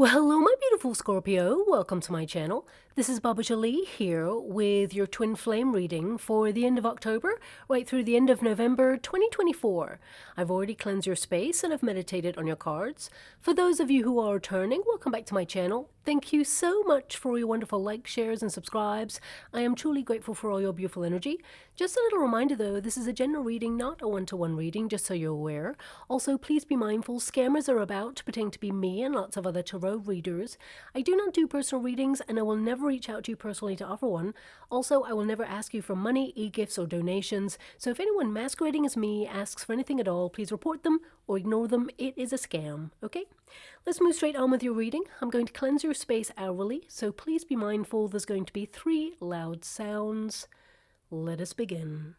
Well, hello, my beautiful Scorpio. Welcome to my channel. This is Baba Jolie here with your twin flame reading for the end of October, right through the end of November 2024. I've already cleansed your space and I've meditated on your cards. For those of you who are returning, welcome back to my channel. Thank you so much for your wonderful likes, shares, and subscribes. I am truly grateful for all your beautiful energy. Just a little reminder though, this is a general reading, not a one-to-one reading, just so you're aware. Also, please be mindful, scammers are about, pretending to be me and lots of other tarot readers. I do not do personal readings and I will never reach out to you personally to offer one. Also, I will never ask you for money, e-gifts, or donations. So if anyone masquerading as me asks for anything at all, please report them or ignore them. It is a scam, okay? Let's move straight on with your reading. I'm going to cleanse your space hourly, so please be mindful there's going to be 3 loud sounds. Let us begin.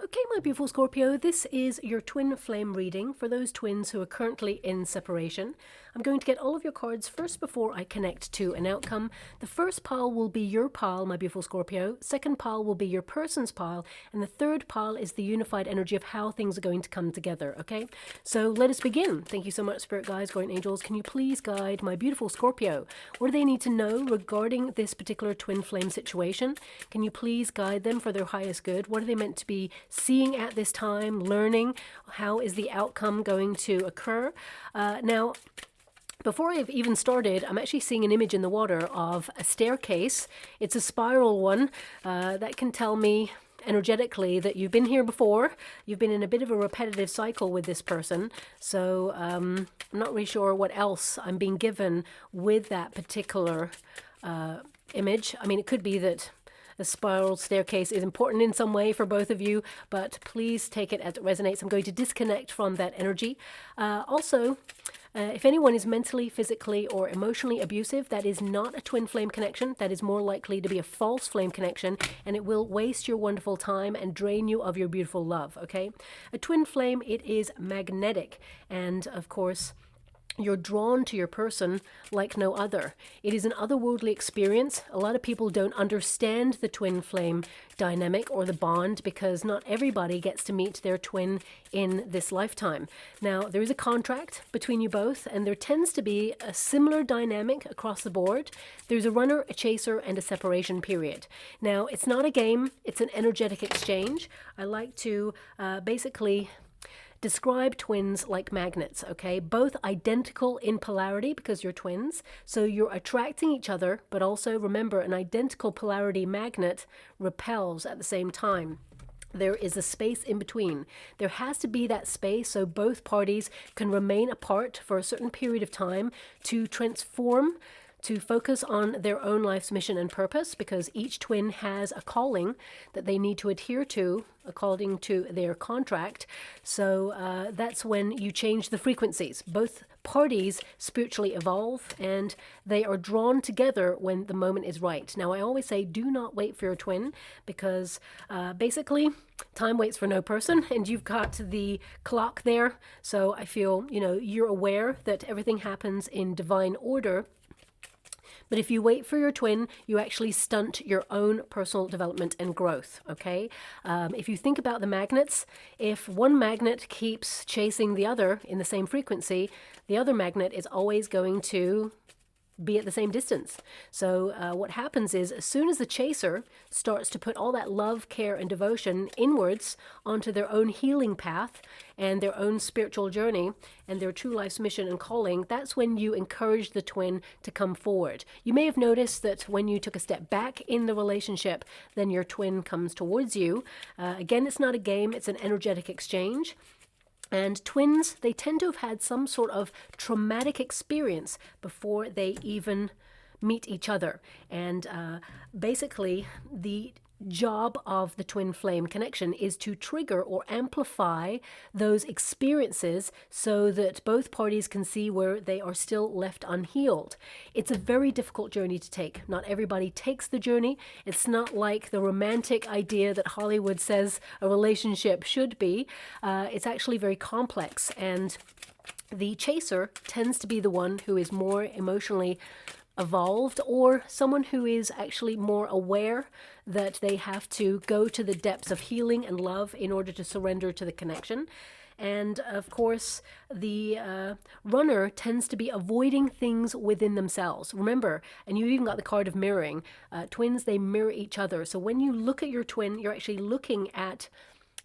Okay, my beautiful Scorpio, this is your twin flame reading for those twins who are currently in separation. I'm going to get all of your cards first before I connect to an outcome. The first pile will be your pile, my beautiful Scorpio. Second pile will be your person's pile. And the third pile is the unified energy of how things are going to come together, okay? So let us begin. Thank you so much, Spirit Guides, Guardian Angels. Can you please guide my beautiful Scorpio? What do they need to know regarding this particular twin flame situation? Can you please guide them for their highest good? What are they meant to be seeing at this time, learning? How is the outcome going to occur? Now, before I've even started, I'm actually seeing an image in the water of a staircase. It's a spiral one that can tell me energetically that you've been here before. You've been in a bit of a repetitive cycle with this person. So I'm not really sure what else I'm being given with that particular image. I mean, it could be that the spiral staircase is important in some way for both of you, but please take it as it resonates. I'm going to disconnect from that energy. Also, if anyone is mentally, physically, or emotionally abusive, that is not a twin flame connection. That is more likely to be a false flame connection, and it will waste your wonderful time and drain you of your beautiful love, okay? A twin flame, it is magnetic, and of course, you're drawn to your person like no other. It is an otherworldly experience. A lot of people don't understand the twin flame dynamic or the bond because not everybody gets to meet their twin in this lifetime. Now, there is a contract between you both, and there tends to be a similar dynamic across the board. There's a runner, a chaser, and a separation period. Now, it's not a game. It's an energetic exchange. I like to basically describe twins like magnets, okay? Both identical in polarity because you're twins. So you're attracting each other, but also remember an identical polarity magnet repels at the same time. There is a space in between. There has to be that space so both parties can remain apart for a certain period of time to transform, to focus on their own life's mission and purpose, because each twin has a calling that they need to adhere to according to their contract. So that's when you change the frequencies. Both parties spiritually evolve and they are drawn together when the moment is right. Now, I always say do not wait for your twin because basically time waits for no person, and you've got the clock there. So I feel, you're aware that everything happens in divine order. But if you wait for your twin, you actually stunt your own personal development and growth, okay? If you think about the magnets, if one magnet keeps chasing the other in the same frequency, the other magnet is always going to be at the same distance. So what happens is as soon as the chaser starts to put all that love, care, and devotion inwards onto their own healing path and their own spiritual journey and their true life's mission and calling, that's when you encourage the twin to come forward. You may have noticed that when you took a step back in the relationship, then your twin comes towards you. Again, it's not a game, it's an energetic exchange. And twins, they tend to have had some sort of traumatic experience before they even meet each other. And basically, the job of the twin flame connection is to trigger or amplify those experiences so that both parties can see where they are still left unhealed. It's a very difficult journey to take. Not everybody takes the journey. It's not like the romantic idea that Hollywood says a relationship should be. It's actually very complex, and the chaser tends to be the one who is more emotionally evolved, or someone who is actually more aware that they have to go to the depths of healing and love in order to surrender to the connection. And of course, the runner tends to be avoiding things within themselves. Remember, and you even got the card of mirroring. Twins, they mirror each other. So when you look at your twin, you're actually looking at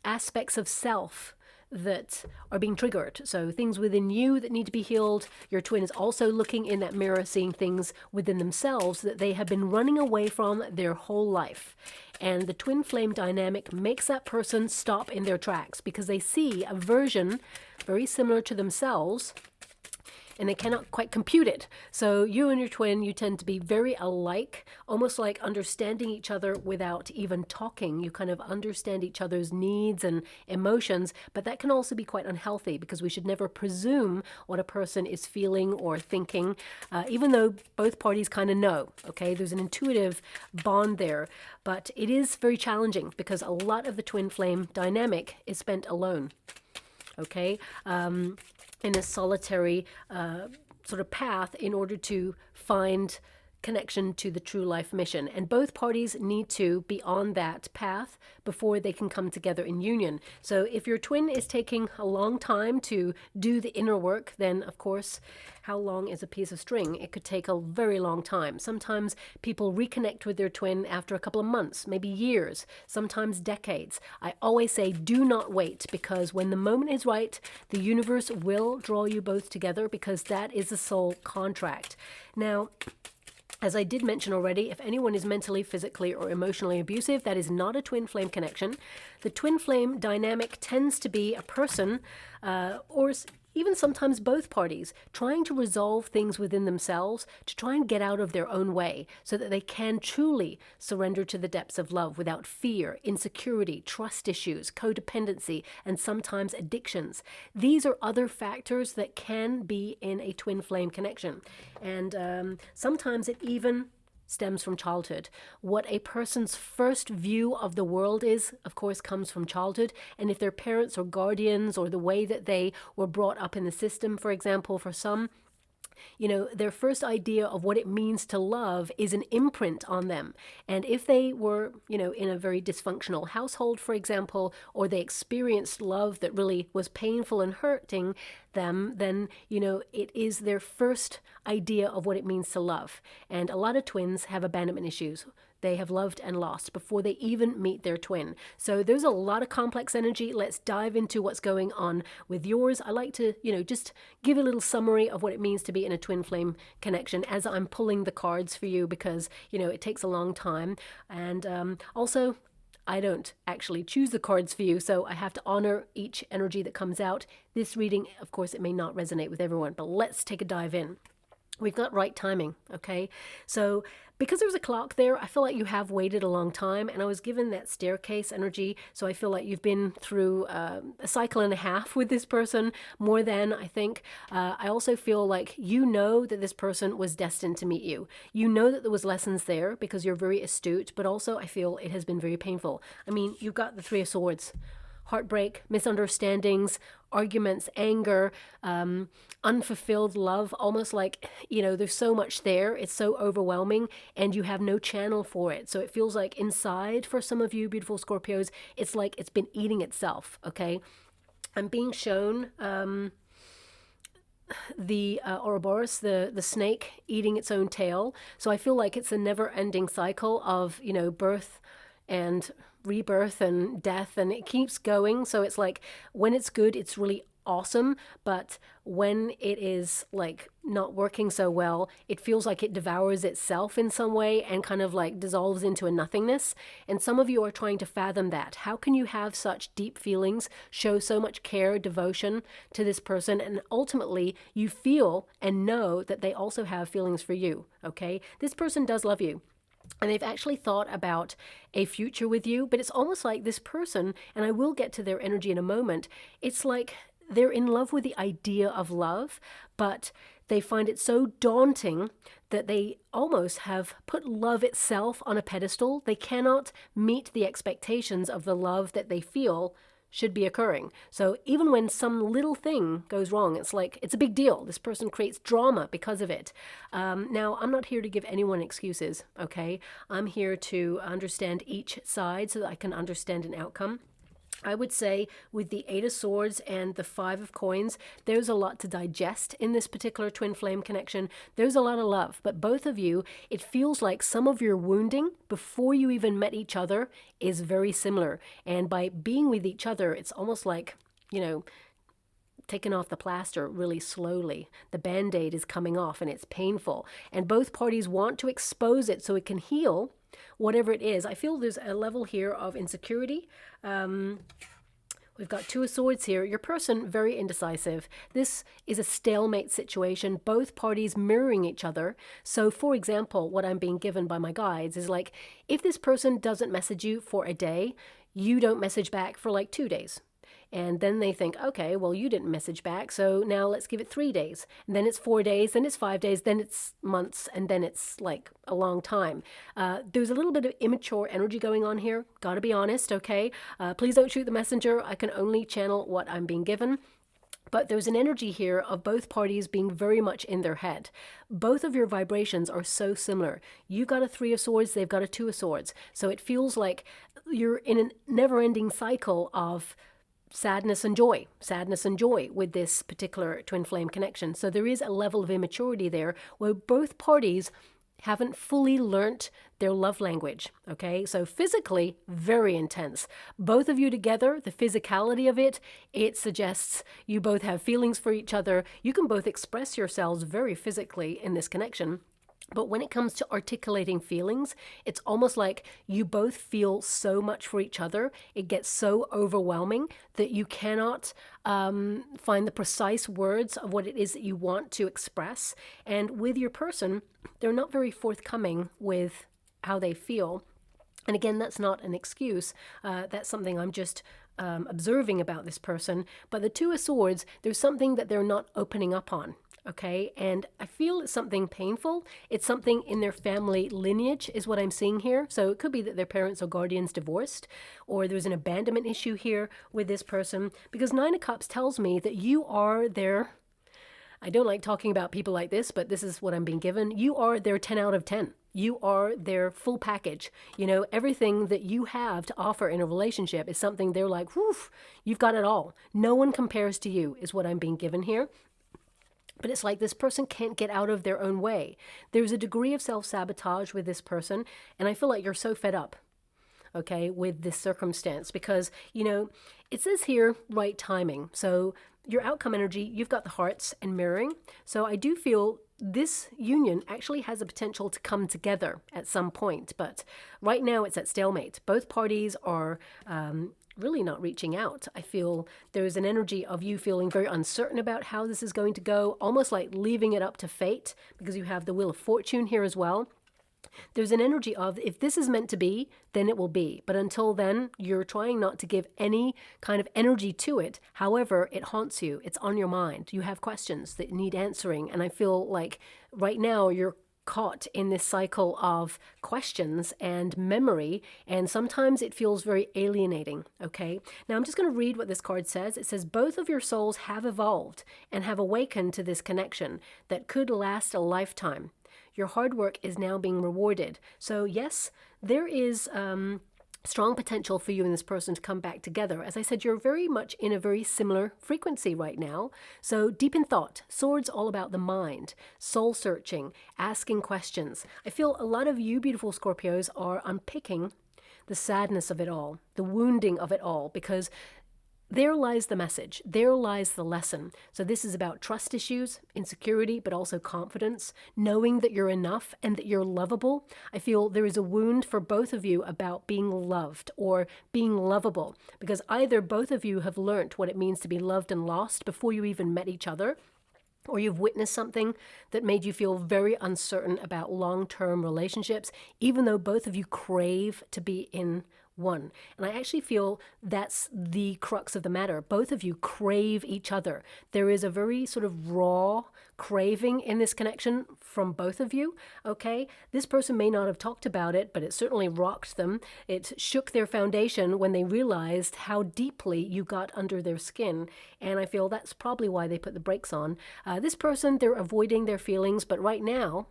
aspects of self that are being triggered. So things within you that need to be healed. Your twin is also looking in that mirror, seeing things within themselves that they have been running away from their whole life. And the twin flame dynamic makes that person stop in their tracks because they see a version very similar to themselves, and they cannot quite compute it. So you and your twin, you tend to be very alike, almost like understanding each other without even talking. You kind of understand each other's needs and emotions, but that can also be quite unhealthy because we should never presume what a person is feeling or thinking, even though both parties kind of know, okay? There's an intuitive bond there, but it is very challenging because a lot of the twin flame dynamic is spent alone, okay? In a solitary sort of path in order to find connection to the true life mission. And both parties need to be on that path before they can come together in union. So if your twin is taking a long time to do the inner work, then of course, how long is a piece of string? It could take a very long time. Sometimes people reconnect with their twin after a couple of months, maybe years, sometimes decades. I always say do not wait, because when the moment is right, the universe will draw you both together, because that is a soul contract. Now, as I did mention already, if anyone is mentally, physically, or emotionally abusive, that is not a twin flame connection. The twin flame dynamic tends to be a person, or even sometimes both parties, trying to resolve things within themselves to try and get out of their own way so that they can truly surrender to the depths of love without fear, insecurity, trust issues, codependency, and sometimes addictions. These are other factors that can be in a twin flame connection. And sometimes it even stems from childhood. What a person's first view of the world is, of course, comes from childhood. And if their parents or guardians, or the way that they were brought up in the system, for example, for some, you know, their first idea of what it means to love is an imprint on them. And if they were, you know, in a very dysfunctional household, for example, or they experienced love that really was painful and hurting them, then, you know, it is their first idea of what it means to love. And a lot of twins have abandonment issues. They have loved and lost before they even meet their twin. So there's a lot of complex energy. Let's dive into what's going on with yours. I like to, you know, just give a little summary of what it means to be in a twin flame connection as I'm pulling the cards for you, because, you know, it takes a long time. And also, I don't actually choose the cards for you, so I have to honor each energy that comes out. This reading, of course, it may not resonate with everyone, but let's take a dive in. We've got right timing, okay? So because there's a clock there, I feel like you have waited a long time, and I was given that staircase energy, so I feel like you've been through a cycle and a half with this person, more than I think. I also feel like you know that this person was destined to meet you. You know that there was lessons there because you're very astute, but also I feel it has been very painful. I mean, you've got the Three of Swords. Heartbreak, misunderstandings, arguments, anger, unfulfilled love, almost like, you know, there's so much there. It's so overwhelming and you have no channel for it. So it feels like inside, for some of you beautiful Scorpios, it's like it's been eating itself, okay? I'm being shown the Ouroboros, the snake eating its own tail. So I feel like it's a never-ending cycle of, you know, birth and rebirth and death, and it keeps going. So it's like when it's good, it's really awesome, but when it is like not working so well, it feels like it devours itself in some way and kind of like dissolves into a nothingness. And some of you are trying to fathom that. How can you have such deep feelings, show so much care, devotion to this person, and ultimately you feel and know that they also have feelings for you, okay? This person does love you. and they've actually thought about a future with you, but it's almost like this person, and I will get to their energy in a moment, it's like they're in love with the idea of love, but they find it so daunting that they almost have put love itself on a pedestal. They cannot meet the expectations of the love that they feel should be occurring. So even when some little thing goes wrong, it's like it's a big deal. This person creates drama because of it. Now, I'm not here to give anyone excuses, okay? I'm here to understand each side so that I can understand an outcome. I would say with the Eight of Swords and the Five of Coins, there's a lot to digest in this particular twin flame connection. There's a lot of love, but both of you, it feels like some of your wounding before you even met each other is very similar. And by being with each other, it's almost like, you know, taking off the plaster really slowly. The band-aid is coming off and it's painful. And both parties want to expose it so it can heal whatever it is. I feel there's a level here of insecurity. We've got Two of Swords here. Your person, very indecisive. This is a stalemate situation, both parties mirroring each other. So, for example, what I'm being given by my guides is like, if this person doesn't message you for a day, you don't message back for like 2 days. And then they think, okay, well, you didn't message back, so now let's give it 3 days. And then it's 4 days, then it's 5 days, then it's months, and then it's like a long time. There's a little bit of immature energy going on here. Gotta be honest, okay? Please don't shoot the messenger. I can only channel what I'm being given. But there's an energy here of both parties being very much in their head. Both of your vibrations are so similar. You got a Three of Swords, they've got a Two of Swords. So it feels like you're in a never-ending cycle of sadness and joy with this particular twin flame connection. So there is a level of immaturity there where both parties haven't fully learnt their love language, okay? So physically, very intense. Both of you together, the physicality of it, it suggests you both have feelings for each other. You can both express yourselves very physically in this connection. But when it comes to articulating feelings, it's almost like you both feel so much for each other. It gets so overwhelming that you cannot find the precise words of what it is that you want to express. And with your person, they're not very forthcoming with how they feel. And again, that's not an excuse. That's something I'm just observing about this person. But the Two of Swords, there's something that they're not opening up on. Okay, and I feel it's something painful. It's something in their family lineage is what I'm seeing here. So it could be that their parents or guardians divorced, or there's an abandonment issue here with this person, because Nine of Cups tells me that you are their, I don't like talking about people like this, but this is what I'm being given. You are their 10 out of 10. You are their full package. You know, everything that you have to offer in a relationship is something they're like, whew, you've got it all. No one compares to you is what I'm being given here. But it's like this person can't get out of their own way. There's a degree of self-sabotage with this person, and I feel like you're so fed up, okay, with this circumstance because, you know, it says here, right timing. So your outcome energy, you've got the hearts and mirroring. So I do feel this union actually has a potential to come together at some point, but right now it's at stalemate. Both parties are really not reaching out. I feel there's an energy of you feeling very uncertain about how this is going to go, almost like leaving it up to fate, because you have the Wheel of Fortune here as well. There's an energy of, if this is meant to be, then it will be. But until then, you're trying not to give any kind of energy to it. However, it haunts you. It's on your mind. You have questions that need answering. And I feel like right now you're caught in this cycle of questions and memory, and sometimes it feels very alienating, okay? Now I'm just going to read what this card says. It says, both of your souls have evolved and have awakened to this connection that could last a lifetime. Your hard work is now being rewarded. So yes, there is strong potential for you and this person to come back together. As I said, you're very much in a very similar frequency right now. So deep in thought, swords all about the mind, soul searching, asking questions. I feel a lot of you beautiful Scorpios are unpicking the sadness of it all, the wounding of it all, because there lies the message. There lies the lesson. So this is about trust issues, insecurity, but also confidence, knowing that you're enough and that you're lovable. I feel there is a wound for both of you about being loved or being lovable, because either both of you have learned what it means to be loved and lost before you even met each other, or you've witnessed something that made you feel very uncertain about long-term relationships, even though both of you crave to be in one. And I actually feel that's the crux of the matter. Both of you crave each other. There is a very sort of raw craving in this connection from both of you, okay? This person may not have talked about it, but it certainly rocked them. It shook their foundation when they realized how deeply you got under their skin. And I feel that's probably why they put the brakes on. This person, they're avoiding their feelings, but right now,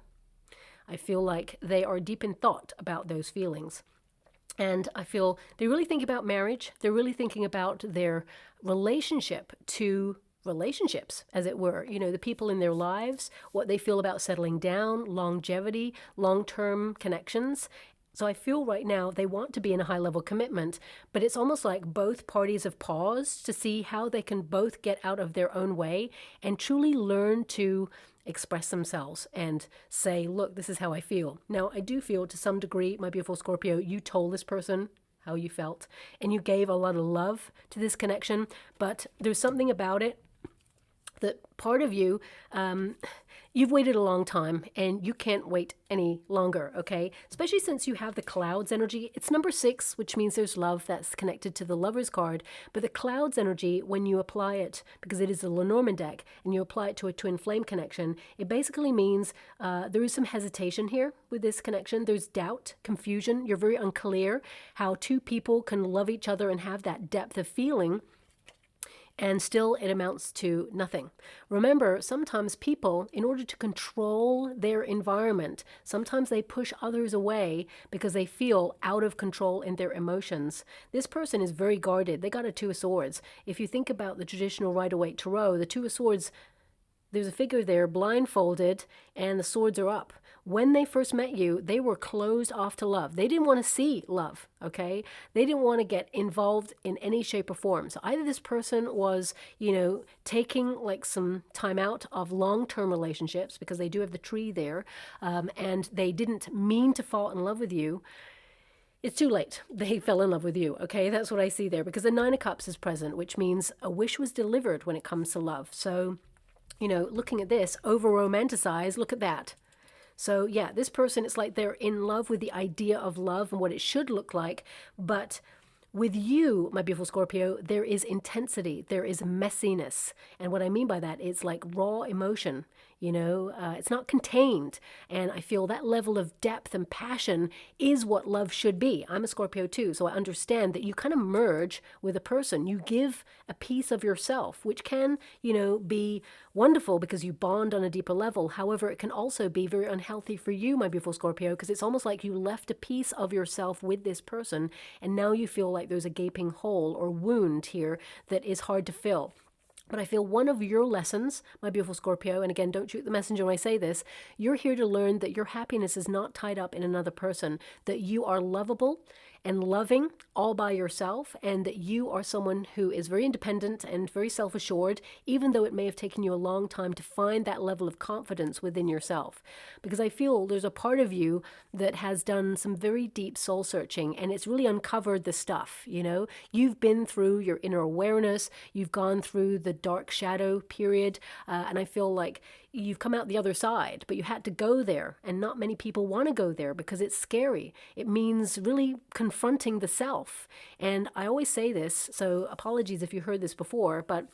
I feel like they are deep in thought about those feelings. And I feel they really think about marriage. They're really thinking about their relationship to relationships, as it were. You know, the people in their lives, what they feel about settling down, longevity, long-term connections. So I feel right now they want to be in a high-level commitment, but it's almost like both parties have paused to see how they can both get out of their own way and truly learn to express themselves and say, look, this is how I feel. Now, I do feel to some degree, my beautiful Scorpio, you told this person how you felt and you gave a lot of love to this connection, but there's something about it that part of you, you've waited a long time and you can't wait any longer, okay? Especially since you have the clouds energy. It's number 6, which means there's love that's connected to the Lover's card. But the clouds energy, when you apply it, because it is a Lenormand deck, and you apply it to a twin flame connection, it basically means there is some hesitation here with this connection. There's doubt, confusion. You're very unclear how two people can love each other and have that depth of feeling, and still it amounts to nothing. Remember, sometimes people, in order to control their environment, sometimes they push others away because they feel out of control in their emotions. This person is very guarded. They got a 2 of Swords. If you think about the traditional Rider-Waite Tarot, the 2 of Swords, there's a figure there blindfolded and the swords are up. When they first met you, they were closed off to love. They didn't want to see love, okay? They didn't want to get involved in any shape or form. So either this person was, you know, taking like some time out of long-term relationships because they do have the tree there, and they didn't mean to fall in love with you. It's too late. They fell in love with you, okay? That's what I see there, because the 9 of Cups is present, which means a wish was delivered when it comes to love. So, you know, looking at this, over-romanticized, look at that. So yeah, this person, it's like they're in love with the idea of love and what it should look like. But with you, my beautiful Scorpio, there is intensity, there is messiness. And what I mean by that is like raw emotion. You know, it's not contained. And I feel that level of depth and passion is what love should be. I'm a Scorpio too, so I understand that you kind of merge with a person. You give a piece of yourself, which can, you know, be wonderful because you bond on a deeper level. However, it can also be very unhealthy for you, my beautiful Scorpio, because it's almost like you left a piece of yourself with this person, and now you feel like there's a gaping hole or wound here that is hard to fill. But I feel one of your lessons, my beautiful Scorpio, and again, don't shoot the messenger when I say this, you're here to learn that your happiness is not tied up in another person, that you are lovable and loving all by yourself, and that you are someone who is very independent and very self-assured, even though it may have taken you a long time to find that level of confidence within yourself. Because I feel there's a part of you that has done some very deep soul searching, and it's really uncovered the stuff, you know? You've been through your inner awareness, you've gone through the dark shadow period, and I feel like you've come out the other side, but you had to go there, and not many people want to go there because it's scary. It means really confronting the self. And I always say this, so apologies if you heard this before, but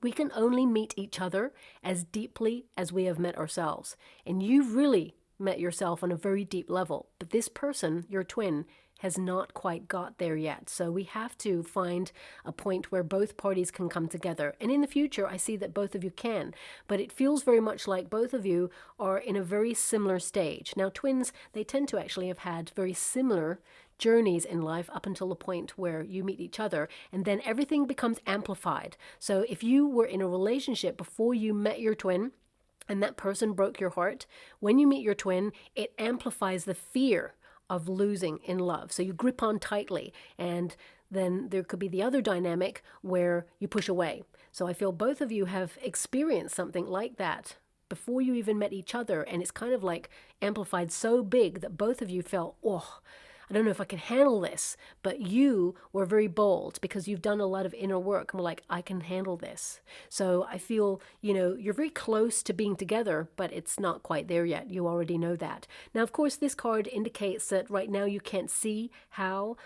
we can only meet each other as deeply as we have met ourselves. And you've really met yourself on a very deep level, but this person, your twin, has not quite got there yet. So we have to find a point where both parties can come together. And in the future, I see that both of you can. But it feels very much like both of you are in a very similar stage. Now, twins, they tend to actually have had very similar journeys in life up until the point where you meet each other, and then everything becomes amplified. So if you were in a relationship before you met your twin, and that person broke your heart, when you meet your twin, it amplifies the fear of losing in love. So you grip on tightly, and then there could be the other dynamic where you push away. So I feel both of you have experienced something like that before you even met each other, and it's kind of like amplified so big that both of you felt, oh, I don't know if I can handle this. But you were very bold because you've done a lot of inner work and were like, I can handle this. So I feel, you're very close to being together, but it's not quite there yet. You already know that. Now, of course, this card indicates that right now you can't see how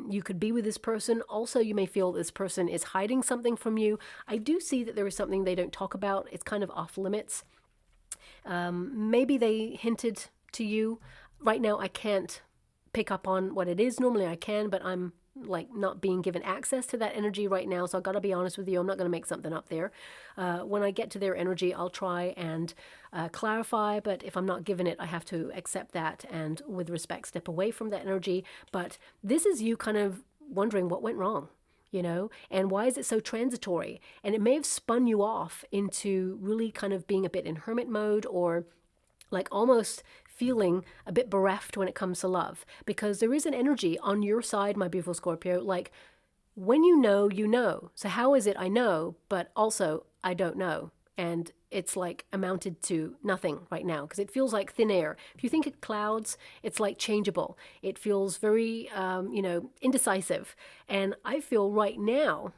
you could be with this person. Also, you may feel this person is hiding something from you. I do see that there is something they don't talk about. It's kind of off limits. Maybe they hinted to you. Right now, I can't pick up on what it is. Normally I can, but I'm like not being given access to that energy right now. So I got to be honest with you. I'm not going to make something up there. When I get to their energy, I'll try and clarify. But if I'm not given it, I have to accept that and with respect, step away from that energy. But this is you kind of wondering what went wrong, and why is it so transitory? And it may have spun you off into really kind of being a bit in hermit mode, or like almost feeling a bit bereft when it comes to love, because there is an energy on your side, my beautiful Scorpio, like when you know, you know. So how is it I know, but also I don't know? And it's like amounted to nothing right now, because it feels like thin air. If you think of clouds, it's like changeable. It feels very, indecisive. And I feel right now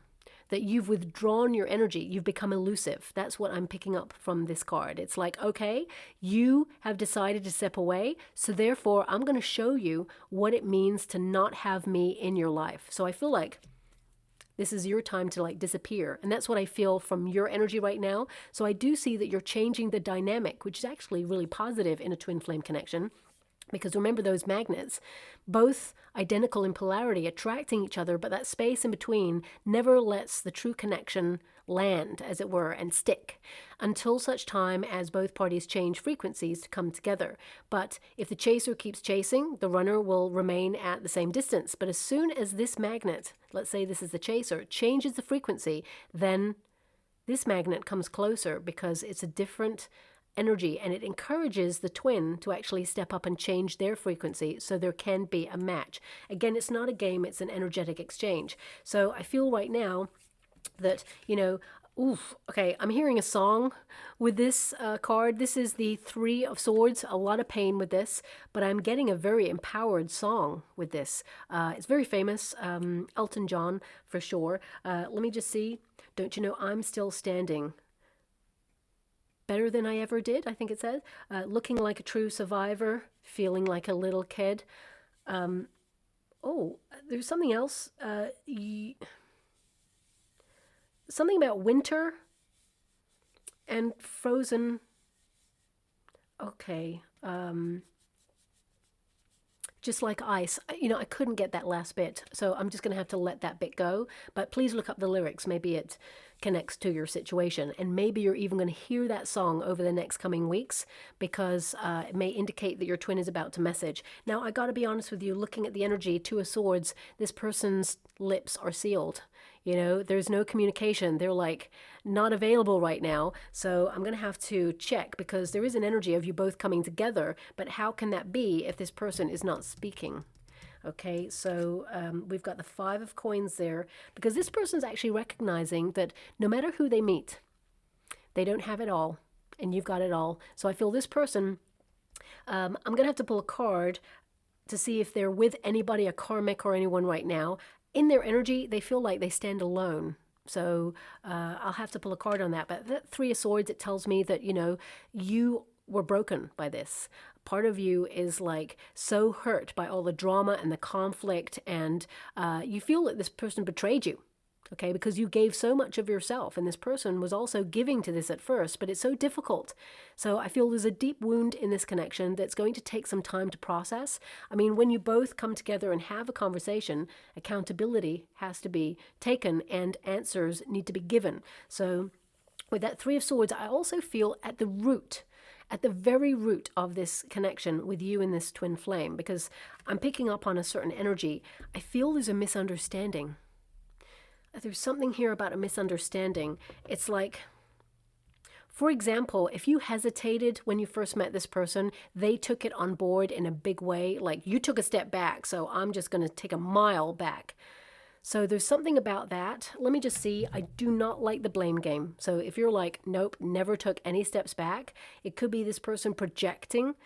that you've withdrawn your energy. You've become elusive. That's what I'm picking up from this card. It's like, okay, you have decided to step away, so therefore I'm going to show you what it means to not have me in your life. So I feel like this is your time to like disappear. And that's what I feel from your energy right now. So I do see that you're changing the dynamic, which is actually really positive in a twin flame connection. Because remember those magnets, both identical in polarity, attracting each other, but that space in between never lets the true connection land, as it were, and stick until such time as both parties change frequencies to come together. But if the chaser keeps chasing, the runner will remain at the same distance. But as soon as this magnet, let's say this is the chaser, changes the frequency, then this magnet comes closer because it's a different energy, and it encourages the twin to actually step up and change their frequency so there can be a match. Again, it's not a game, it's an energetic exchange. So I feel right now that, okay, I'm hearing a song with this card. This is the Three of Swords. A lot of pain with this, but I'm getting a very empowered song with this. It's very famous, Elton John for sure. Let me just see. Don't you know I'm still standing? Better than I ever did, I think it says. Looking like a true survivor, feeling like a little kid. There's something else. Something about winter and frozen. Okay. Just like ice. I couldn't get that last bit, so I'm just going to have to let that bit go. But please look up the lyrics. Maybe it connects to your situation, and maybe you're even going to hear that song over the next coming weeks, because it may indicate that your twin is about to message. Now, I got to be honest with you, looking at the energy, Two of Swords, this person's lips are sealed. There's no communication. They're like not available right now. So I'm going to have to check, because there is an energy of you both coming together. But how can that be if this person is not speaking? Okay, so we've got the Five of Coins there, because this person's actually recognizing that no matter who they meet, they don't have it all, and you've got it all. So I feel this person, I'm going to have to pull a card to see if they're with anybody, a karmic or anyone right now. In their energy, they feel like they stand alone. So I'll have to pull a card on that. But that Three of Swords, it tells me that, you were broken by this. Part of you is like so hurt by all the drama and the conflict, and you feel that this person betrayed you. Okay, because you gave so much of yourself, and this person was also giving to this at first, but it's so difficult. So I feel there's a deep wound in this connection that's going to take some time to process. I mean, when you both come together and have a conversation, accountability has to be taken and answers need to be given. So with that Three of Swords, I also feel at the very root of this connection with you in this twin flame, because I'm picking up on a certain energy. I feel there's a misunderstanding. There's something here about a misunderstanding. It's like, for example, if you hesitated when you first met this person, they took it on board in a big way. Like, you took a step back, so I'm just going to take a mile back. So there's something about that. Let me just see. I do not like the blame game. So if you're like, nope, never took any steps back, it could be this person projecting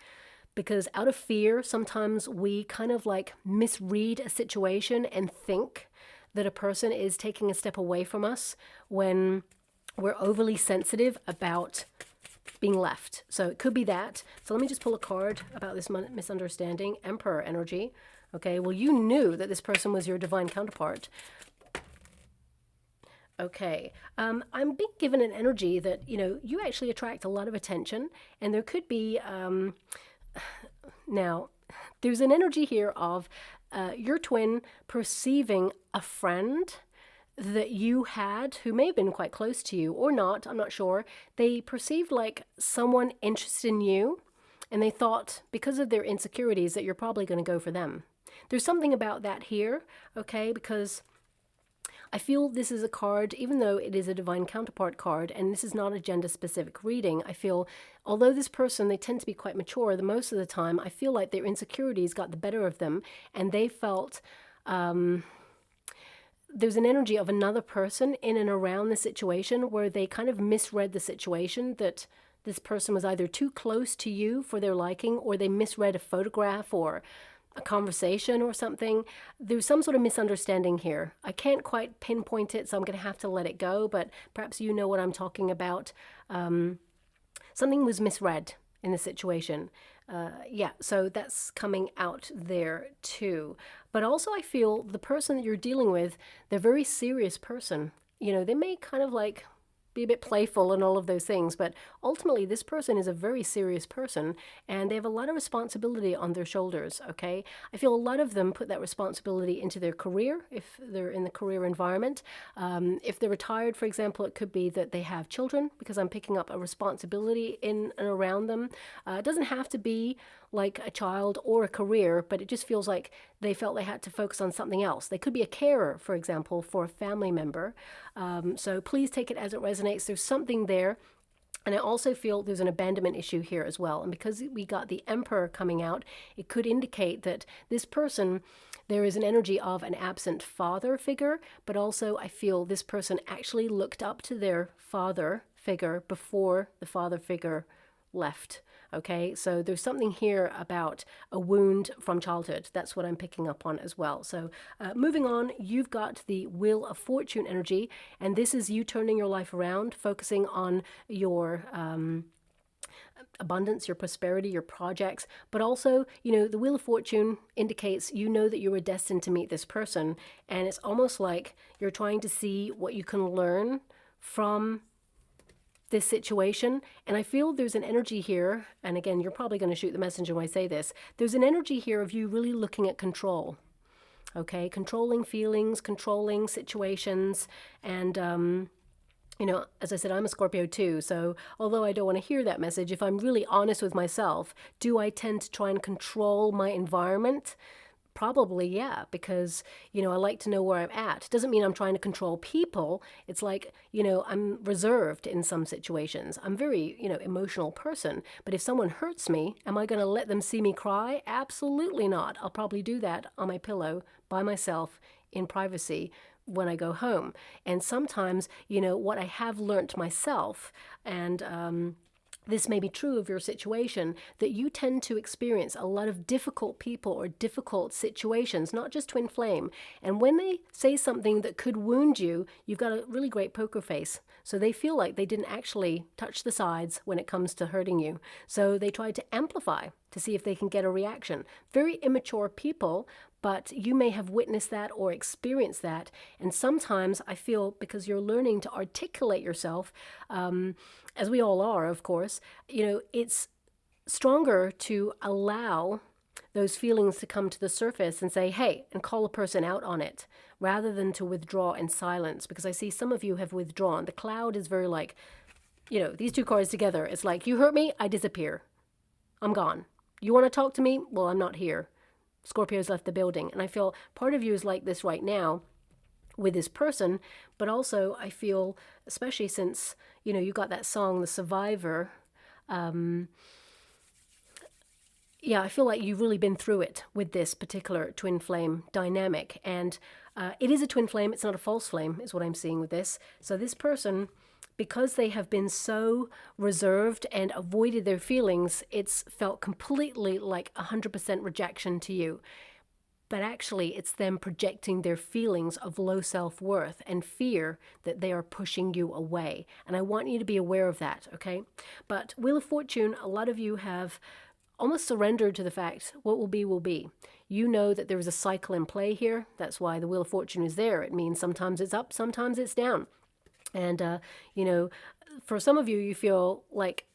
because out of fear, sometimes we kind of like misread a situation and think that a person is taking a step away from us when we're overly sensitive about being left. So it could be that. So let me just pull a card about this misunderstanding. Emperor energy. Okay, well, you knew that this person was your divine counterpart. Okay, I'm being given an energy that, you know, you actually attract a lot of attention, and there could be, now, there's an energy here of your twin perceiving a friend that you had who may have been quite close to you or not, I'm not sure. They perceived like someone interested in you, and they thought because of their insecurities that you're probably going to go for them. There's something about that here, okay, because I feel this is a card, even though it is a divine counterpart card, and this is not a gender-specific reading, I feel, although this person, they tend to be quite mature the most of the time, I feel like their insecurities got the better of them, and they felt there's an energy of another person in and around the situation where they kind of misread the situation, that this person was either too close to you for their liking, or they misread a photograph or a conversation or something. There's some sort of misunderstanding here. I can't quite pinpoint it, so I'm going to have to let it go, but perhaps you know what I'm talking about. Something was misread in the situation. Yeah, so that's coming out there too. But also I feel the person that you're dealing with, they're a very serious person. You know, they may kind of like be a bit playful and all of those things, but ultimately this person is a very serious person, and they have a lot of responsibility on their shoulders, okay? I feel a lot of them put that responsibility into their career, if they're in the career environment. If they're retired, for example, it could be that they have children, because I'm picking up a responsibility in and around them. It doesn't have to be like a child or a career, but it just feels like they felt they had to focus on something else. They could be a carer, for example, for a family member. So please take it as it resonates. There's something there. And I also feel there's an abandonment issue here as well. And because we got the Emperor coming out, it could indicate that this person, there is an energy of an absent father figure, but also I feel this person actually looked up to their father figure before the father figure left. Okay, so there's something here about a wound from childhood. That's what I'm picking up on as well. So moving on, you've got the Wheel of Fortune energy, and this is you turning your life around, focusing on your abundance, your prosperity, your projects, but also, you know, the Wheel of Fortune indicates you know that you were destined to meet this person, and it's almost like you're trying to see what you can learn from this situation. And I feel there's an energy here, and again, you're probably going to shoot the messenger when I say this, there's an energy here of you really looking at control, okay, controlling feelings, controlling situations. And you know, as I said, I'm a Scorpio too, so although I don't want to hear that message, if I'm really honest with myself, do I tend to try and control my environment? Probably, yeah, because, you know, I like to know where I'm at. Doesn't mean I'm trying to control people. It's like, you know, I'm reserved in some situations. I'm very, you know, emotional person. But if someone hurts me, am I going to let them see me cry? Absolutely not. I'll probably do that on my pillow by myself in privacy when I go home. And sometimes, you know, what I have learnt myself, and this may be true of your situation, that you tend to experience a lot of difficult people or difficult situations, not just twin flame. And when they say something that could wound you, you've got a really great poker face. So they feel like they didn't actually touch the sides when it comes to hurting you. So they try to amplify to see if they can get a reaction. Very immature people, but you may have witnessed that or experienced that. And sometimes I feel because you're learning to articulate yourself, as we all are, of course, you know, it's stronger to allow those feelings to come to the surface and say, hey, and call a person out on it, rather than to withdraw in silence. Because I see some of you have withdrawn. The cloud is very like, you know, these two cards together. It's like, you hurt me, I disappear. I'm gone. You want to talk to me? Well, I'm not here. Scorpio's left the building. And I feel part of you is like this right now with this person, but also I feel, especially since, you know, you got that song, The Survivor, yeah, I feel like you've really been through it with this particular twin flame dynamic. And it is a twin flame, it's not a false flame, is what I'm seeing with this. So this person because they have been so reserved and avoided their feelings, it's felt completely like 100% rejection to you. But actually, it's them projecting their feelings of low self-worth and fear that they are pushing you away. And I want you to be aware of that, okay? But Wheel of Fortune, a lot of you have almost surrendered to the fact what will be will be. You know that there is a cycle in play here. That's why the Wheel of Fortune is there. It means sometimes it's up, sometimes it's down. And, for some of you, you feel like,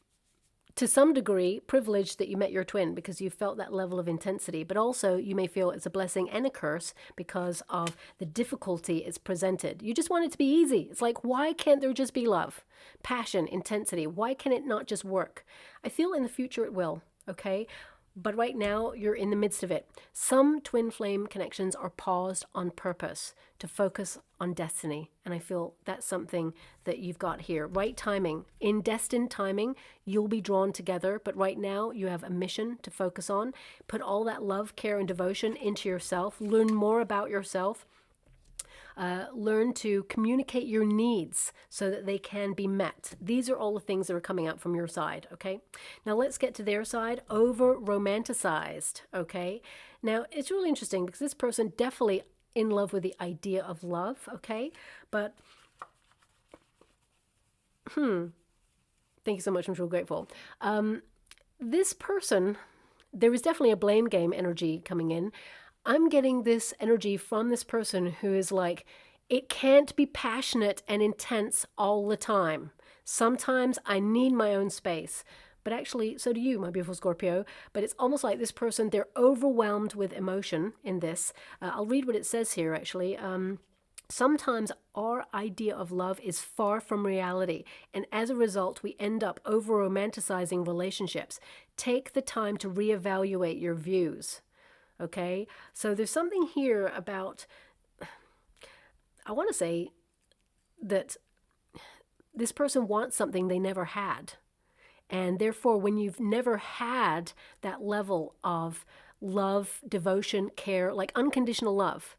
to some degree, privileged that you met your twin because you felt that level of intensity. But also, you may feel it's a blessing and a curse because of the difficulty it's presented. You just want it to be easy. It's like, why can't there just be love, passion, intensity? Why can it not just work? I feel in the future it will, okay? But right now, you're in the midst of it. Some twin flame connections are paused on purpose to focus on destiny. And I feel that's something that you've got here. Right timing. In destined timing, you'll be drawn together. But right now, you have a mission to focus on. Put all that love, care, and devotion into yourself. Learn more about yourself. Learn to communicate your needs so that they can be met. These are all the things that are coming out from your side, okay? Now let's get to their side. Over-romanticized, okay? Now, it's really interesting because this person definitely in love with the idea of love, okay? But, thank you so much. I'm so grateful. This person, there is definitely a blame game energy coming in. I'm getting this energy from this person who is like, it can't be passionate and intense all the time. Sometimes I need my own space. But actually, so do you, my beautiful Scorpio. But it's almost like this person, they're overwhelmed with emotion in this. I'll read what it says here, actually. Sometimes our idea of love is far from reality, and as a result, we end up over-romanticizing relationships. Take the time to reevaluate your views. Okay, so there's something here about, I want to say that this person wants something they never had. And therefore, when you've never had that level of love, devotion, care, like unconditional love,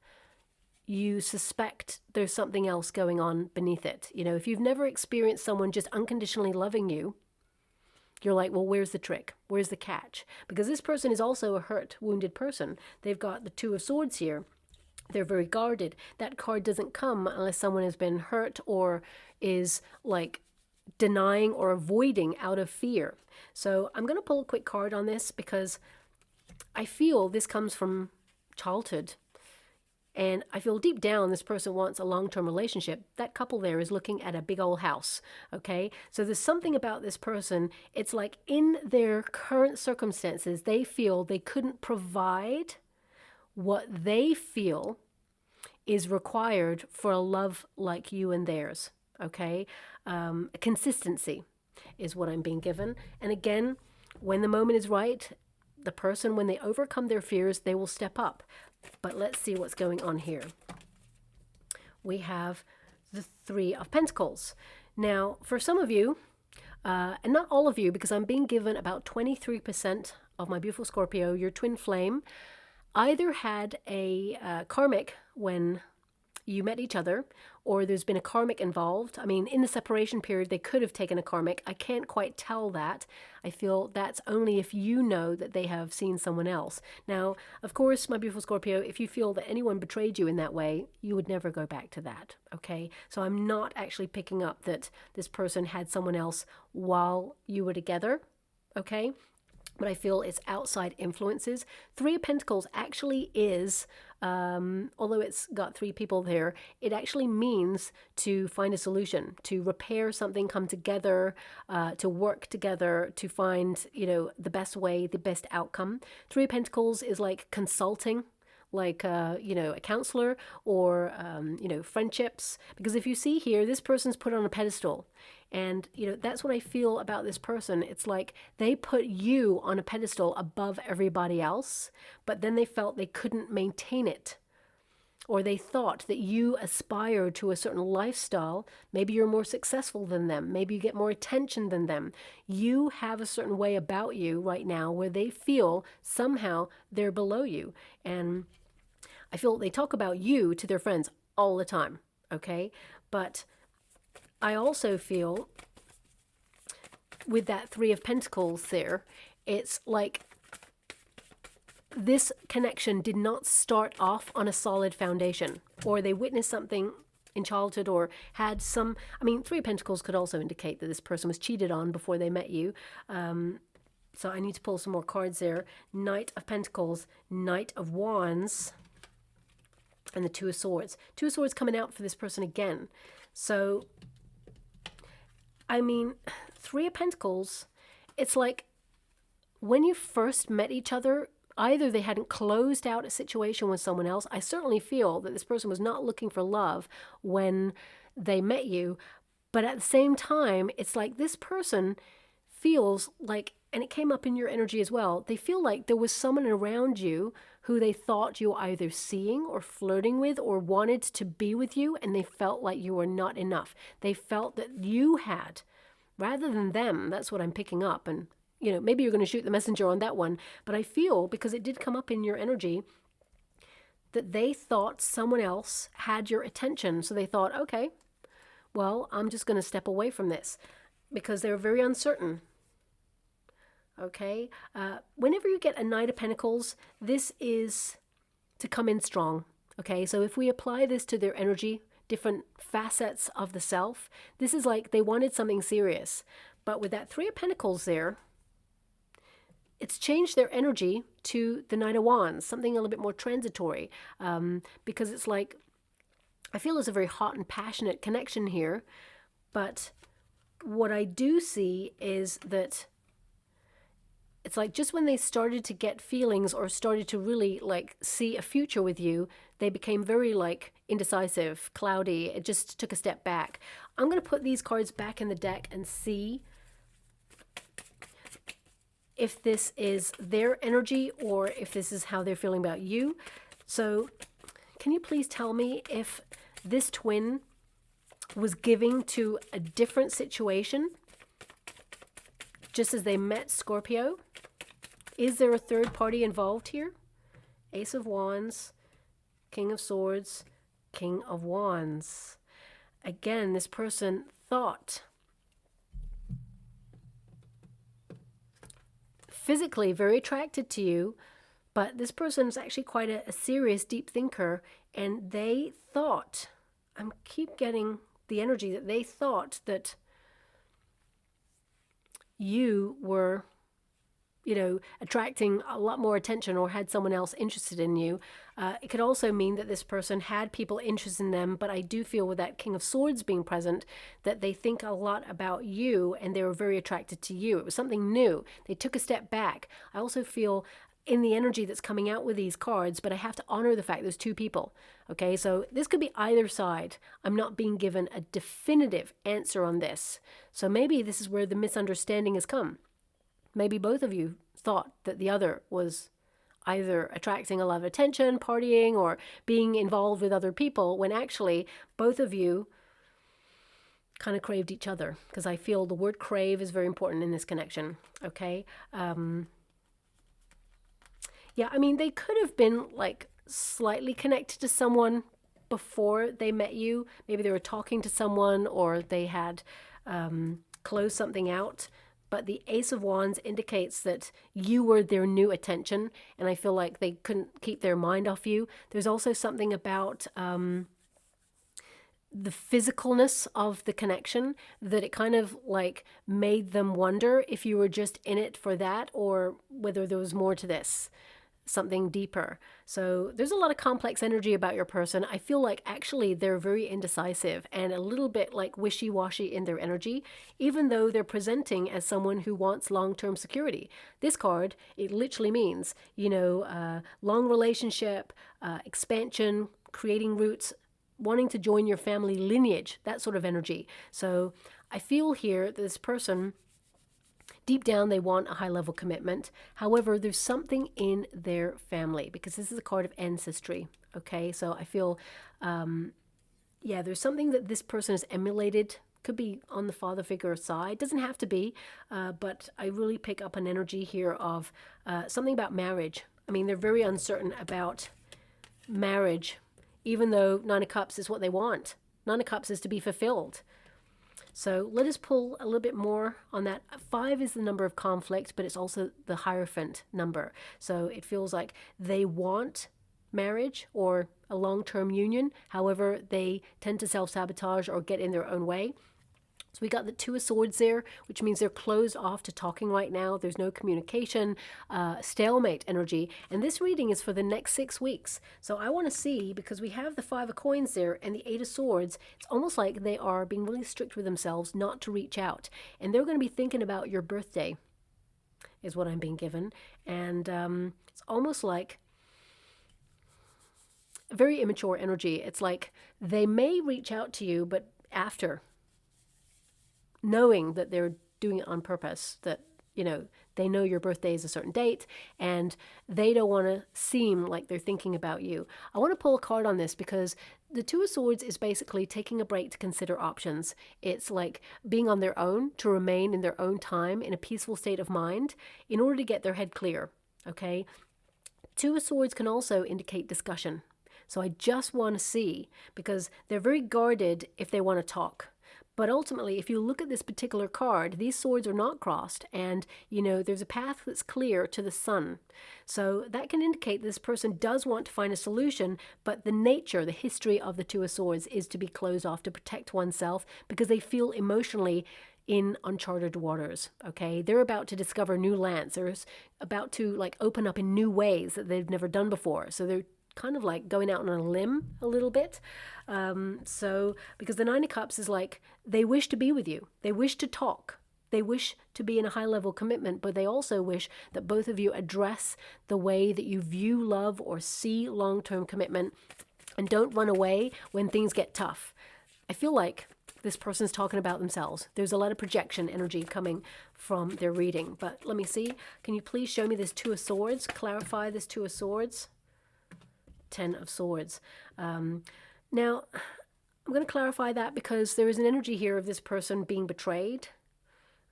you suspect there's something else going on beneath it. You know, if you've never experienced someone just unconditionally loving you, you're like, well, where's the trick? Where's the catch? Because this person is also a hurt, wounded person. They've got the Two of Swords here. They're very guarded. That card doesn't come unless someone has been hurt or is like denying or avoiding out of fear. So I'm going to pull a quick card on this because I feel this comes from childhood. And I feel deep down this person wants a long-term relationship. That couple there is looking at a big old house, okay? So there's something about this person, it's like in their current circumstances, they feel they couldn't provide what they feel is required for a love like you and theirs, okay? Consistency is what I'm being given. And again, when the moment is right, the person, when they overcome their fears, they will step up. But let's see what's going on here. We have the Three of Pentacles. Now, for some of you, and not all of you, because I'm being given about 23% of my beautiful Scorpio, your twin flame, either had a karmic when you met each other, or there's been a karmic involved. I mean, in the separation period, they could have taken a karmic. I can't quite tell that. I feel that's only if you know that they have seen someone else. Now, of course, my beautiful Scorpio, if you feel that anyone betrayed you in that way, you would never go back to that, okay? So I'm not actually picking up that this person had someone else while you were together, okay? But I feel it's outside influences. Three of Pentacles actually is, although it's got three people there, it actually means to find a solution, to repair something, come together, to work together, to find, you know, the best way, the best outcome. Three of Pentacles is like consulting, like, you know, a counselor or, you know, friendships. Because if you see here, this person's put on a pedestal. And, you know, that's what I feel about this person. It's like they put you on a pedestal above everybody else, but then they felt they couldn't maintain it. Or they thought that you aspire to a certain lifestyle. Maybe you're more successful than them. Maybe you get more attention than them. You have a certain way about you right now where they feel somehow they're below you. And I feel they talk about you to their friends all the time, okay? But I also feel with that Three of Pentacles there, it's like this connection did not start off on a solid foundation, or they witnessed something in childhood or had some, I mean, Three of Pentacles could also indicate that this person was cheated on before they met you. So I need to pull some more cards there. Knight of Pentacles, Knight of Wands, and the Two of Swords. Two of Swords coming out for this person again. So, I mean, Three of Pentacles, it's like when you first met each other, either they hadn't closed out a situation with someone else. I certainly feel that this person was not looking for love when they met you. But at the same time, it's like this person feels like, and it came up in your energy as well, they feel like there was someone around you who they thought you were either seeing or flirting with or wanted to be with you, and they felt like you were not enough. They felt that you had, rather than them. That's what I'm picking up. And, you know, maybe you're going to shoot the messenger on that one, but I feel, because it did come up in your energy, that they thought someone else had your attention. So they thought, okay, well, I'm just going to step away from this, because they were very uncertain. Okay, whenever you get a Knight of Pentacles, this is to come in strong. Okay, so if we apply this to their energy, different facets of the self, this is like they wanted something serious. But with that Three of Pentacles there, it's changed their energy to the Knight of Wands, something a little bit more transitory, because it's like, I feel there's a very hot and passionate connection here. But what I do see is that it's like just when they started to get feelings or started to really like see a future with you, they became very like indecisive, cloudy. It just took a step back. I'm going to put these cards back in the deck and see if this is their energy or if this is how they're feeling about you. So can you please tell me if this twin was giving to a different situation just as they met Scorpio? Is there a third party involved here? Ace of Wands, King of Swords, King of Wands. Again, this person thought physically very attracted to you, but this person is actually quite a serious, deep thinker, and they thought, I keep getting the energy that they thought that you were, you know, attracting a lot more attention or had someone else interested in you. It could also mean that this person had people interested in them, but I do feel with that King of Swords being present that they think a lot about you and they were very attracted to you. It was something new. They took a step back. I also feel in the energy that's coming out with these cards, but I have to honor the fact there's two people. Okay, so this could be either side. I'm not being given a definitive answer on this. So maybe this is where the misunderstanding has come. Maybe both of you thought that the other was either attracting a lot of attention, partying, or being involved with other people, when actually both of you kind of craved each other, because I feel the word crave is very important in this connection. Okay. Yeah, I mean, they could have been like slightly connected to someone before they met you. Maybe they were talking to someone or they had closed something out. But the Ace of Wands indicates that you were their new attention, and I feel like they couldn't keep their mind off you. There's also something about the physicalness of the connection that it kind of like made them wonder if you were just in it for that or whether there was more to this, something deeper. So there's a lot of complex energy about your person. I feel like actually they're very indecisive and a little bit like wishy-washy in their energy, even though they're presenting as someone who wants long-term security. This card, it literally means, you know, long relationship, expansion, creating roots, wanting to join your family lineage, that sort of energy. So I feel here that this person, deep down, they want a high-level commitment. However, there's something in their family, because this is a card of ancestry, okay? So I feel, yeah, there's something that this person has emulated. Could be on the father figure side. Doesn't have to be, but I really pick up an energy here of something about marriage. I mean, they're very uncertain about marriage, even though Nine of Cups is what they want. Nine of Cups is to be fulfilled. So let us pull a little bit more on that. 5 is the number of conflict, but it's also the Hierophant number. So it feels like they want marriage or a long-term union. However, they tend to self-sabotage or get in their own way. So we got the 2 of Swords there, which means they're closed off to talking right now. There's no communication, stalemate energy. And this reading is for the next 6 weeks. So I want to see, because we have the 5 of Coins there and the 8 of Swords, it's almost like they are being really strict with themselves not to reach out. And they're going to be thinking about your birthday, is what I'm being given. And it's almost like very immature energy. It's like they may reach out to you, but after, knowing that they're doing it on purpose, that, you know, they know your birthday is a certain date and they don't want to seem like they're thinking about you. I want to pull a card on this because the 2 of Swords is basically taking a break to consider options. It's like being on their own, to remain in their own time in a peaceful state of mind in order to get their head clear, okay? 2 of Swords can also indicate discussion. So I just want to see, because they're very guarded if they want to talk. But ultimately, if you look at this particular card, these swords are not crossed, and, you know, there's a path that's clear to the sun. So that can indicate this person does want to find a solution, but the nature, the history of the 2 of Swords is to be closed off, to protect oneself, because they feel emotionally in uncharted waters, okay? They're about to discover new lands. They're about to, like, open up in new ways that they've never done before. So they're kind of like going out on a limb a little bit. So because the 9 of Cups is like, they wish to be with you. They wish to talk. They wish to be in a high level commitment, but they also wish that both of you address the way that you view love or see long-term commitment, and don't run away when things get tough. I feel like this person's talking about themselves. There's a lot of projection energy coming from their reading. But let me see. Can you please show me this 2 of Swords? Clarify this 2 of Swords. 10 of Swords. Now, I'm going to clarify that because there is an energy here of this person being betrayed.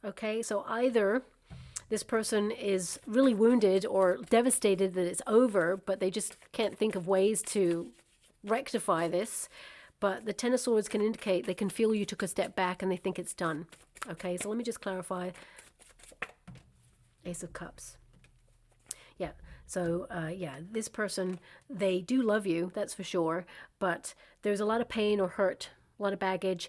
Okay, so either this person is really wounded or devastated that it's over, but they just can't think of ways to rectify this. But the 10 of Swords can indicate they can feel you took a step back and they think it's done. Okay, so let me just clarify. Ace of Cups. Yeah. So, yeah, this person, they do love you, that's for sure, but there's a lot of pain or hurt, a lot of baggage.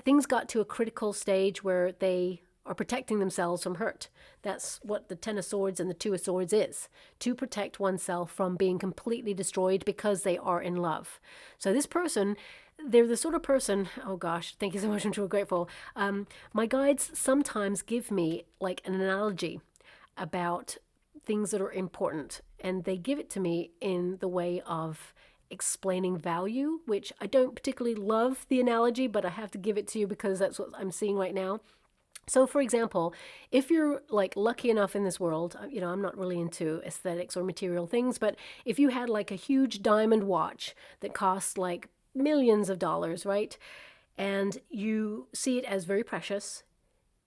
Things got to a critical stage where they are protecting themselves from hurt. That's what the 10 of Swords and the 2 of Swords is, to protect oneself from being completely destroyed because they are in love. So this person, they're the sort of person, oh gosh, thank you so much, I'm so grateful. My guides sometimes give me like an analogy about things that are important, and they give it to me in the way of explaining value, which I don't particularly love the analogy, but I have to give it to you because that's what I'm seeing right now. So for example, if you're like lucky enough in this world, you know, I'm not really into aesthetics or material things, but if you had like a huge diamond watch that costs like millions of dollars, right? And you see it as very precious,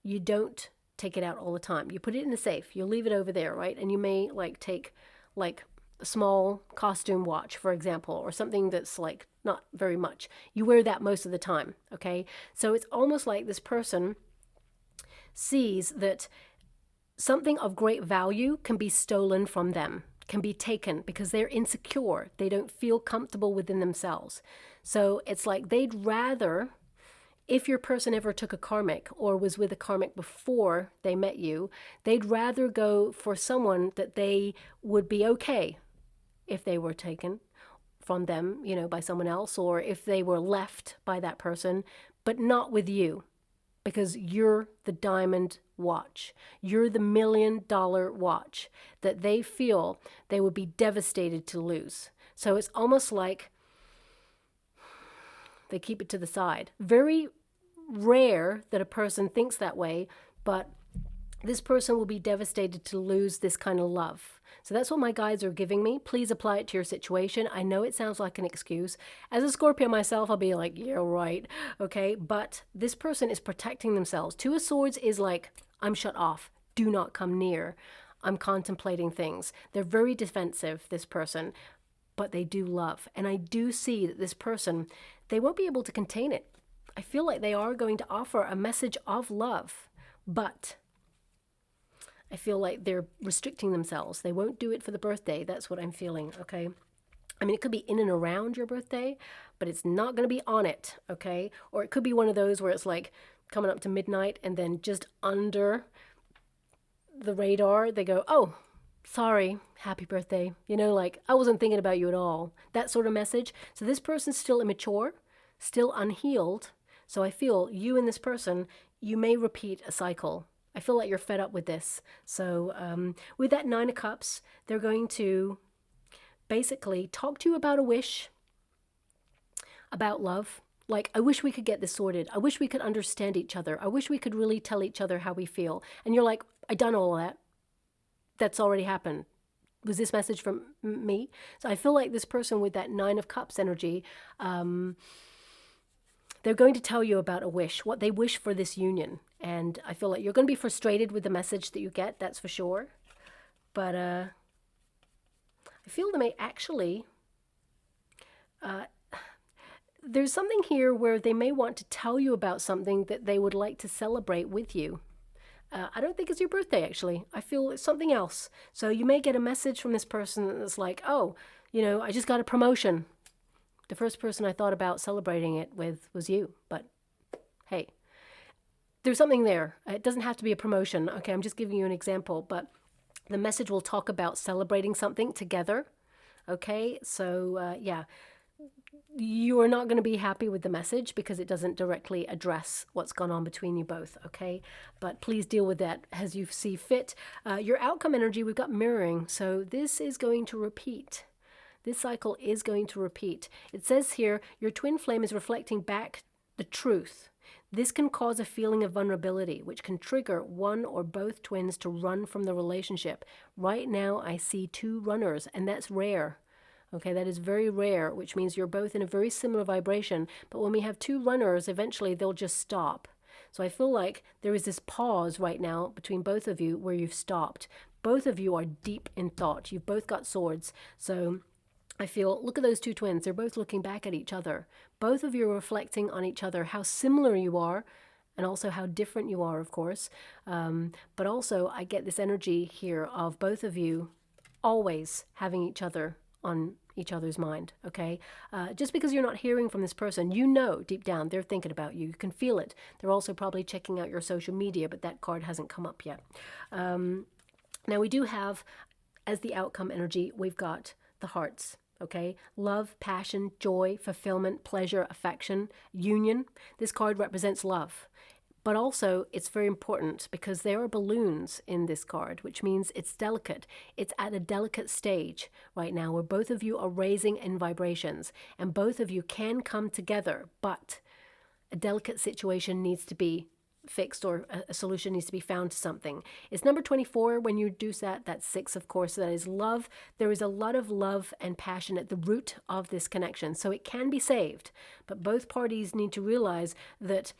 you don't take it out all the time. You put it in the safe. You'll leave it over there, right? And you may like take like a small costume watch, for example, or something that's like not very much. You wear that most of the time, okay? So it's almost like this person sees that something of great value can be stolen from them, can be taken because they're insecure. They don't feel comfortable within themselves. So it's like they'd rather, if your person ever took a karmic or was with a karmic before they met you, they'd rather go for someone that they would be okay if they were taken from them, you know, by someone else, or if they were left by that person, but not with you, because you're the diamond watch. You're the $1 million watch that they feel they would be devastated to lose. So it's almost like they keep it to the side. Very rare that a person thinks that way, but this person will be devastated to lose this kind of love. So that's what my guides are giving me. Please apply it to your situation. I know it sounds like an excuse. As a Scorpio myself, I'll be like, yeah, right. Okay. But this person is protecting themselves. 2 of Swords is like, I'm shut off. Do not come near. I'm contemplating things. They're very defensive, this person, but they do love. And I do see that this person, they won't be able to contain it. I feel like they are going to offer a message of love, but I feel like they're restricting themselves. They won't do it for the birthday. That's what I'm feeling, okay? I mean, it could be in and around your birthday, but it's not going to be on it, okay? Or it could be one of those where it's like coming up to midnight and then just under the radar, they go, oh, sorry, happy birthday. You know, like, I wasn't thinking about you at all. That sort of message. So this person's still immature, still unhealed. So I feel you and this person, you may repeat a cycle. I feel like you're fed up with this. So with that Nine of Cups, they're going to basically talk to you about a wish, about love. Like, I wish we could get this sorted. I wish we could understand each other. I wish we could really tell each other how we feel. And you're like, I done all of that. That's already happened. Was this message from me? So I feel like this person with that Nine of Cups energy, they're going to tell you about a wish, what they wish for this union. And I feel like you're going to be frustrated with the message that you get, that's for sure. But I feel they may actually... there's something here where they may want to tell you about something that they would like to celebrate with you. I don't think it's your birthday, actually. I feel it's something else. So you may get a message from this person that's like, oh, you know, I just got a promotion. The first person I thought about celebrating it with was you. But hey, there's something there. It doesn't have to be a promotion. Okay, I'm just giving you an example. But the message will talk about celebrating something together. Okay, so yeah. You are not going to be happy with the message because it doesn't directly address what's gone on between you both, okay? But please deal with that as you see fit. Your outcome energy, we've got mirroring. So this is going to repeat. This cycle is going to repeat. It says here, your twin flame is reflecting back the truth. This can cause a feeling of vulnerability, which can trigger one or both twins to run from the relationship. Right now, I see two runners, and that's rare. Okay, that is very rare, which means you're both in a very similar vibration. But when we have two runners, eventually they'll just stop. So I feel like there is this pause right now between both of you where you've stopped. Both of you are deep in thought. You've both got swords. So I feel, look at those two twins. They're both looking back at each other. Both of you are reflecting on each other, how similar you are, and also how different you are, of course. But also I get this energy here of both of you always having each other on each other's mind, okay? Just because you're not hearing from this person, you know deep down they're thinking about you. You can feel it. They're also probably checking out your social media, but that card hasn't come up yet. Now we do have, as the outcome energy, we've got the hearts, okay? Love, passion, joy, fulfillment, pleasure, affection, union. This card represents love. But also, it's very important because there are balloons in this card, which means it's delicate. It's at a delicate stage right now where both of you are raising in vibrations and both of you can come together, but a delicate situation needs to be fixed or a solution needs to be found to something. It's number 24 when you reduce that. That's 6, of course. That is love. There is a lot of love and passion at the root of this connection. So it can be saved, but both parties need to realize that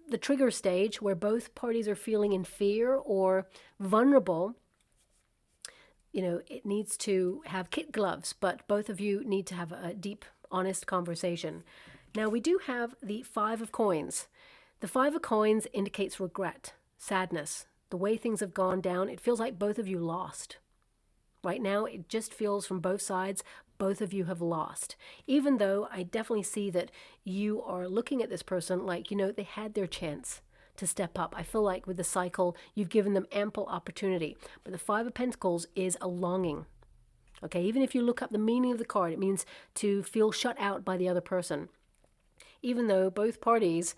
the trigger stage where both parties are feeling in fear or vulnerable, you know, it needs to have kid gloves, but both of you need to have a deep, honest conversation. Now we do have the 5 of coins. The 5 of coins indicates regret, sadness, the way things have gone down. It feels like both of you lost. Right now, it just feels from both sides, both of you have lost. Even though I definitely see that you are looking at this person like, you know, they had their chance to step up. I feel like with the cycle, you've given them ample opportunity. But the 5 of Pentacles is a longing. Okay, even if you look up the meaning of the card, it means to feel shut out by the other person. Even though both parties,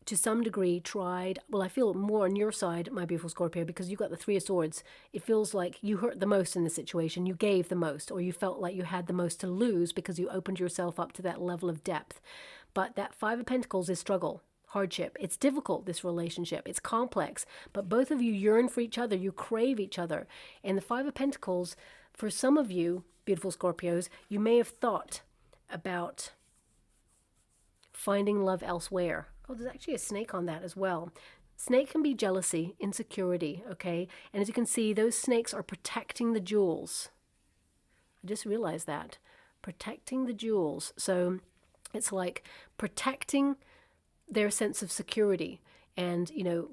to some degree tried, well, I feel more on your side, my beautiful Scorpio, because you got the 3 of Swords. It feels like you hurt the most in the situation. You gave the most, or you felt like you had the most to lose because you opened yourself up to that level of depth. But that 5 of Pentacles is struggle, hardship. It's difficult, this relationship. It's complex, but both of you yearn for each other. You crave each other. And the 5 of Pentacles, for some of you, beautiful Scorpios, you may have thought about finding love elsewhere. Oh, there's actually a snake on that as well. Snake can be jealousy, insecurity, okay? And as you can see, those snakes are protecting the jewels. I just realized that. Protecting the jewels. So It's like protecting their sense of security. And, you know,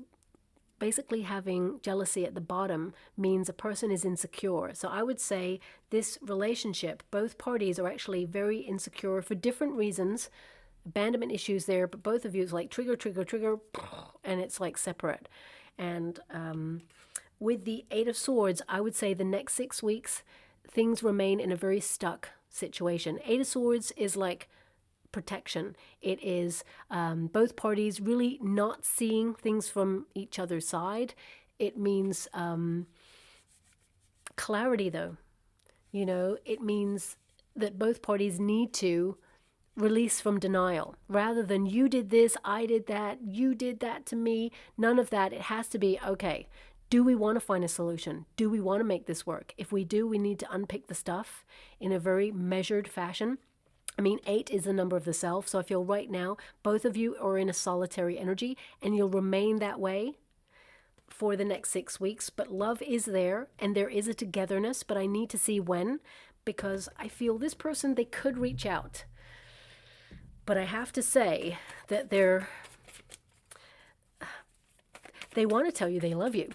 basically having jealousy at the bottom means a person is insecure. So I would say this relationship, both parties are actually very insecure for different reasons. Abandonment issues there, but both of you is like trigger, trigger, trigger, and it's like separate. And with the Eight of Swords, I would say the next 6 weeks, things remain in a very stuck situation. Eight of Swords is like protection. It is both parties really not seeing things from each other's side. It means clarity, though. You know, it means that both parties need to release from denial rather than you did this, I did that, you did that to me. None of that. It has to be, okay, do we want to find a solution? Do we want to make this work? If we do, we need to unpick the stuff in a very measured fashion. I mean, 8 is the number of the self. So I feel right now, both of you are in a solitary energy and you'll remain that way for the next 6 weeks. But love is there and there is a togetherness, but I need to see when, because I feel this person, they could reach out. But I have to say that they want to tell you they love you.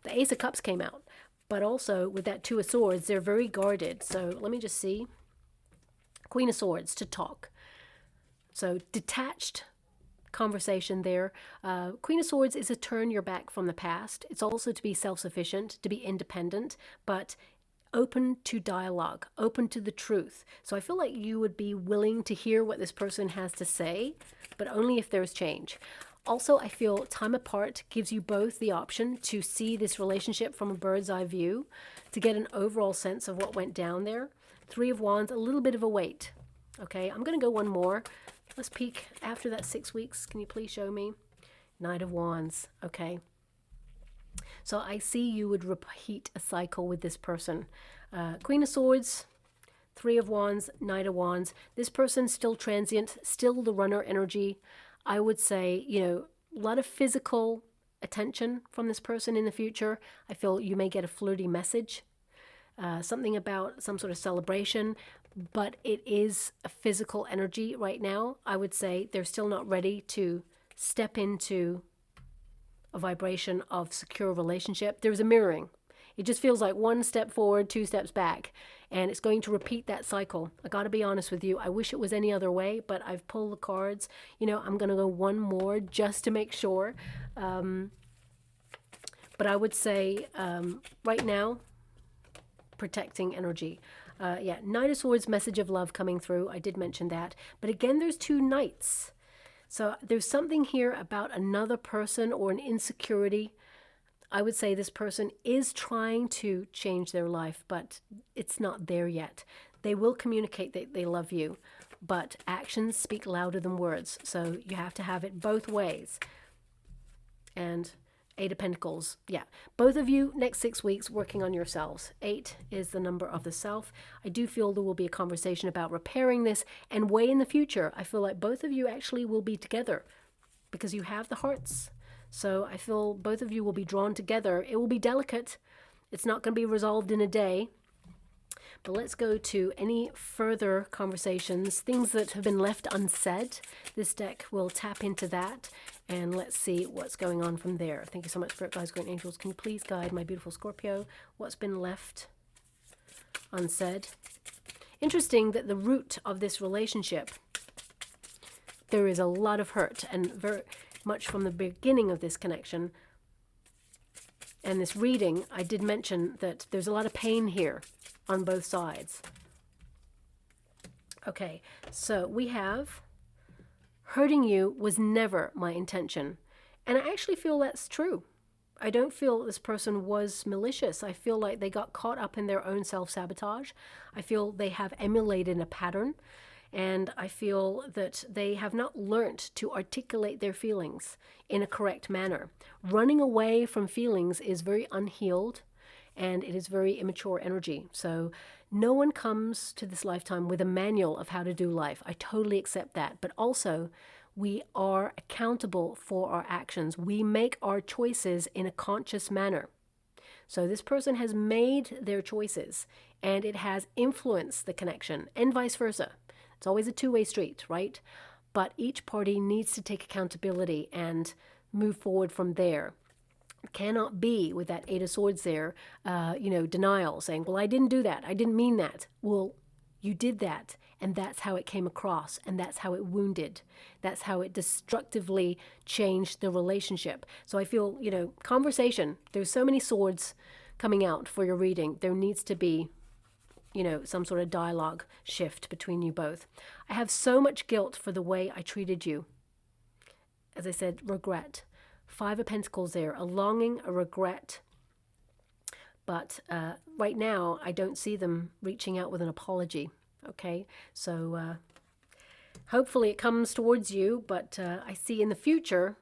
The Ace of Cups came out. But also with that Two of Swords, they're very guarded. So let me just see. Queen of Swords, to talk. So detached conversation there. Queen of Swords is a turn your back from the past. It's also to be self-sufficient, to be independent, but open to dialogue, open to the truth. So I feel like you would be willing to hear what this person has to say, but only if there's change. Also, I feel time apart gives you both the option to see this relationship from a bird's eye view, to get an overall sense of what went down there. Three of Wands, a little bit of a wait. Okay, I'm going to go one more. Let's peek after that 6 weeks. Can you please show me? Knight of Wands. Okay. So I see you would repeat a cycle with this person. Queen of Swords, Three of Wands, Knight of Wands. This person's still transient, still the runner energy. I would say, you know, a lot of physical attention from this person in the future. I feel you may get a flirty message, something about some sort of celebration, but it is a physical energy right now. I would say they're still not ready to step into a vibration of secure relationship. There's a mirroring. It just feels like one step forward, 2 steps back, and it's going to repeat that cycle. I got to be honest with you. I wish it was any other way, but I've pulled the cards. You know, I'm going to go one more just to make sure. But I would say right now, protecting energy. Yeah, Knight of Swords, message of love coming through. I did mention that. But again, there's 2 knights. So there's something here about another person or an insecurity. I would say this person is trying to change their life, but it's not there yet. They will communicate that they love you, but actions speak louder than words. So you have to have it both ways. And 8 of Pentacles. Yeah, both of you next 6 weeks working on yourselves. 8 is the number of the self. I do feel there will be a conversation about repairing this, and way in the future, I feel like both of you actually will be together because you have the hearts. So I feel both of you will be drawn together. It will be delicate. It's not going to be resolved in a day. But let's go to any further conversations, things that have been left unsaid. This deck will tap into that, and let's see what's going on from there. Thank you so much, Spirit Guides, Great Angels. Can you please guide my beautiful Scorpio? What's been left unsaid? Interesting that the root of this relationship, there is a lot of hurt, and very much from the beginning of this connection and this reading, I did mention that there's a lot of pain here on both sides. Okay, so we have hurting you was never my intention. And I actually feel that's true. I don't feel this person was malicious. I feel like they got caught up in their own self-sabotage. I feel they have emulated a pattern. And I feel that they have not learnt to articulate their feelings in a correct manner. Running away from feelings is very unhealed, and it is very immature energy. So no one comes to this lifetime with a manual of how to do life. I totally accept that. But also, we are accountable for our actions. We make our choices in a conscious manner. So this person has made their choices, and it has influenced the connection, and vice versa. It's always a two-way street, right? But each party needs to take accountability and move forward from there. It cannot be with that Eight of Swords there, denial, saying, well, I didn't do that. I didn't mean that. Well, you did that, and that's how it came across, and that's how it wounded. That's how it destructively changed the relationship. So I feel, conversation, there's so many swords coming out for your reading. There needs to be some sort of dialogue shift between you both. I have so much guilt for the way I treated you. As I said, regret. Five of Pentacles there, a longing, a regret. But right now, I don't see them reaching out with an apology. Okay, so hopefully it comes towards you, but I see in the future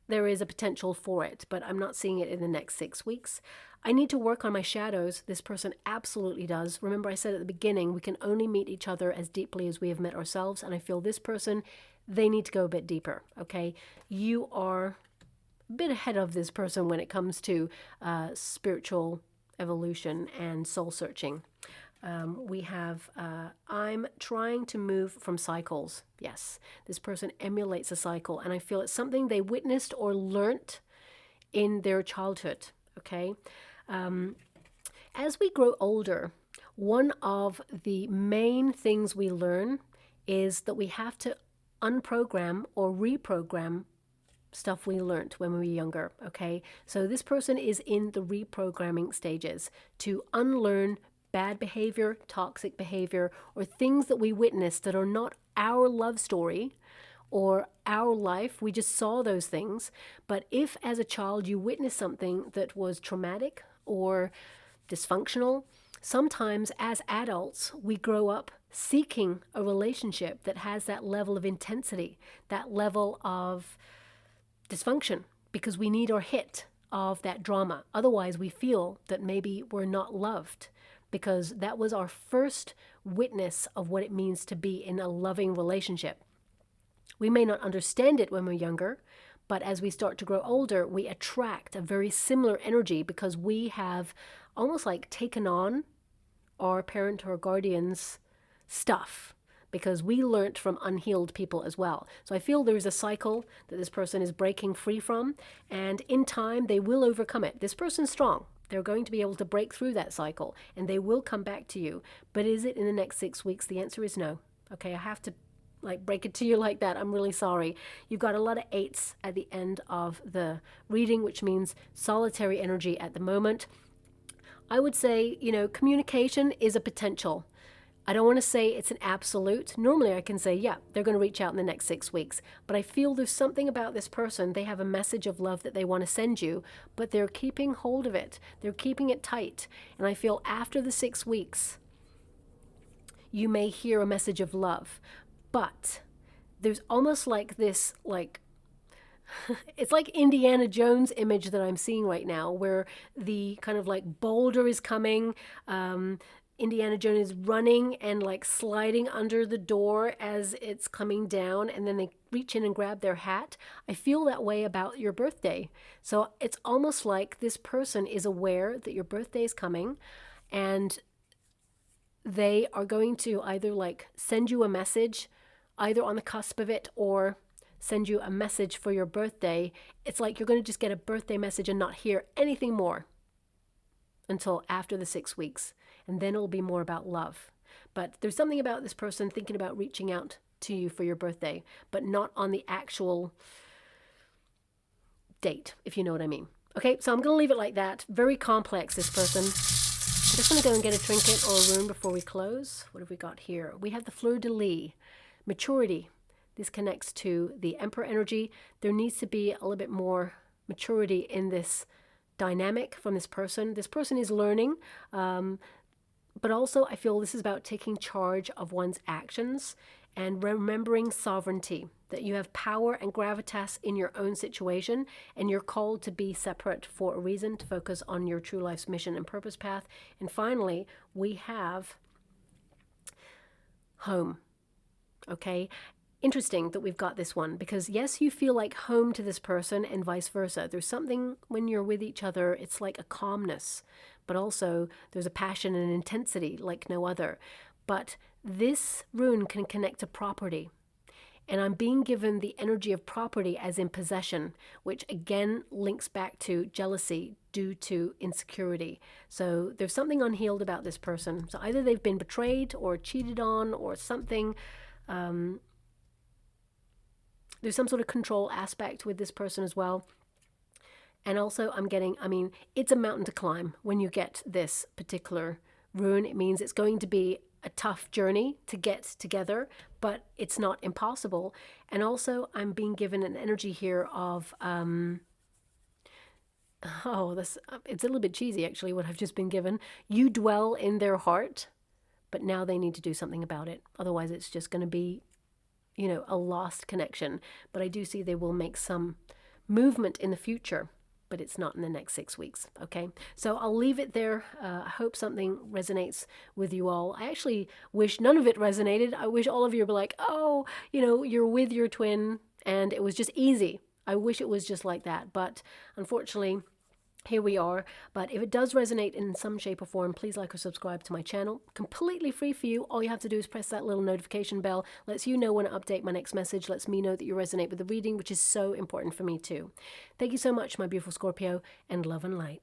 there is a potential for it, but I'm not seeing it in the next 6 weeks. I need to work on my shadows. This person absolutely does. Remember, I said at the beginning, we can only meet each other as deeply as we have met ourselves, and I feel this person, they need to go a bit deeper, okay? You are a bit ahead of this person when it comes to spiritual evolution and soul searching. We have, I'm trying to move from cycles. Yes, this person emulates a cycle, and I feel it's something they witnessed or learnt in their childhood, okay? As we grow older, one of the main things we learn is that we have to unprogram or reprogram stuff we learnt when we were younger, okay? So this person is in the reprogramming stages to unlearn bad behavior, toxic behavior, or things that we witnessed that are not our love story or our life. We just saw those things. But if as a child you witnessed something that was traumatic or dysfunctional, sometimes as adults we grow up seeking a relationship that has that level of intensity, that level of dysfunction, because we need our hit of that drama. Otherwise we feel that maybe we're not loved, because that was our first witness of what it means to be in a loving relationship. We may not understand it when we're younger, but as we start to grow older, we attract a very similar energy because we have almost like taken on our parent or guardian's stuff, because we learnt from unhealed people as well. So I feel there's a cycle that this person is breaking free from, and in time they will overcome it. This person's strong. They're going to be able to break through that cycle, and they will come back to you. But is it in the next 6 weeks? The answer is no. Okay, I have to break it to you like that. I'm really sorry. You've got a lot of eights at the end of the reading, which means solitary energy at the moment. I would say, communication is a potential. I don't want to say it's an absolute. Normally I can say, yeah, they're going to reach out in the next 6 weeks. But I feel there's something about this person. They have a message of love that they want to send you, but they're keeping hold of it. They're keeping it tight. And I feel after the 6 weeks, you may hear a message of love. But there's almost like this, it's like Indiana Jones image that I'm seeing right now, where the kind of boulder is coming, Indiana Jones is running and sliding under the door as it's coming down, and then they reach in and grab their hat. I feel that way about your birthday. So it's almost like this person is aware that your birthday is coming, and they are going to either send you a message either on the cusp of it or send you a message for your birthday. It's like you're going to just get a birthday message and not hear anything more until after the 6 weeks. And then it'll be more about love. But there's something about this person thinking about reaching out to you for your birthday, but not on the actual date, if you know what I mean. Okay, so I'm going to leave it like that. Very complex, this person. I'm just going to go and get a trinket or a rune before we close. What have we got here? We have the Fleur de Lis, maturity. This connects to the Emperor energy. There needs to be a little bit more maturity in this dynamic from this person. This person is learning, but also I feel this is about taking charge of one's actions and remembering sovereignty, that you have power and gravitas in your own situation, and you're called to be separate for a reason, to focus on your true life's mission and purpose path. And finally, we have home. Okay? Interesting that we've got this one, because yes, you feel like home to this person and vice versa. There's something when you're with each other, it's like a calmness, but also there's a passion and intensity like no other. But This rune can connect to property. And I'm being given the energy of property as in possession, which again links back to jealousy due to insecurity. So there's something unhealed about this person. So either they've been betrayed or cheated on or something. There's some sort of control aspect with this person as well. And also I'm getting, I mean, it's a mountain to climb when you get this particular rune. It means it's going to be a tough journey to get together, but it's not impossible. And also I'm being given an energy here of, it's a little bit cheesy actually, what I've just been given. You dwell in their heart, but now they need to do something about it. Otherwise it's just going to be, you know, a lost connection. But I do see they will make some movement in the future, but it's not in the next 6 weeks. Okay, so I'll leave it there. I hope something resonates with you all. I actually wish none of it resonated. I wish all of you were like, oh, you know, you're with your twin and it was just easy. I wish it was just like that, but unfortunately here we are. But if it does resonate in some shape or form, please like or subscribe to my channel. Completely free for you. All you have to do is press that little notification bell. Lets you know when I update my next message. Lets me know that you resonate with the reading, which is so important for me too. Thank you so much, my beautiful Scorpio, and love and light.